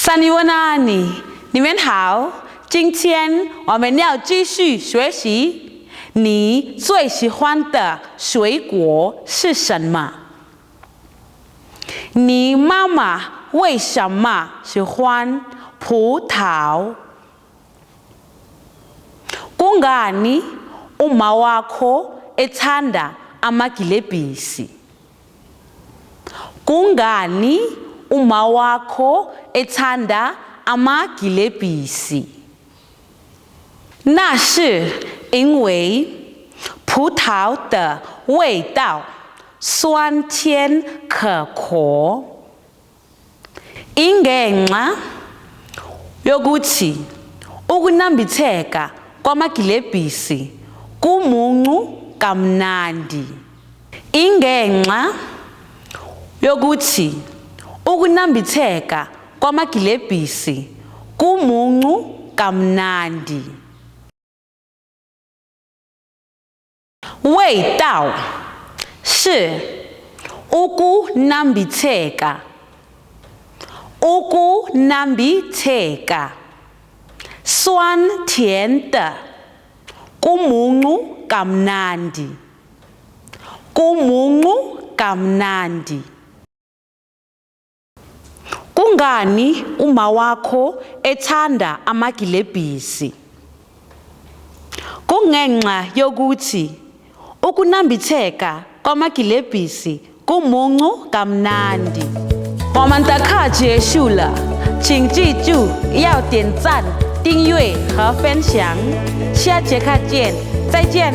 萨尼问啊你们好，今天我们要继续学习。你最喜欢的水果是什么？你妈妈为什么喜欢葡萄？Kungani uma wakho ethanda amagilebhisi? Kungani uma wakho ethanda amagilebhisi? 那是因为葡萄的味道酸甜可口。Ingenxa yokuthi ukunambitheka kwamagilebhisi kumuncu kamnandi. Ingenxa yokuthi ukunambitheka kwamagilebhisi kumuncu kamnandi. 味道是ukunambitheka, ukunambitheka, 酸甜的 kumuncu kamnandi, kumuncu kamnandi. Kungani uma wakho ethanda amagilebhisi? Kungenxa yokuthi ukunambitheka kwamagilebhisi kumuncu kamnandi. 我们的课结束了，请记住要点赞、订阅和分享。下节课见，再见。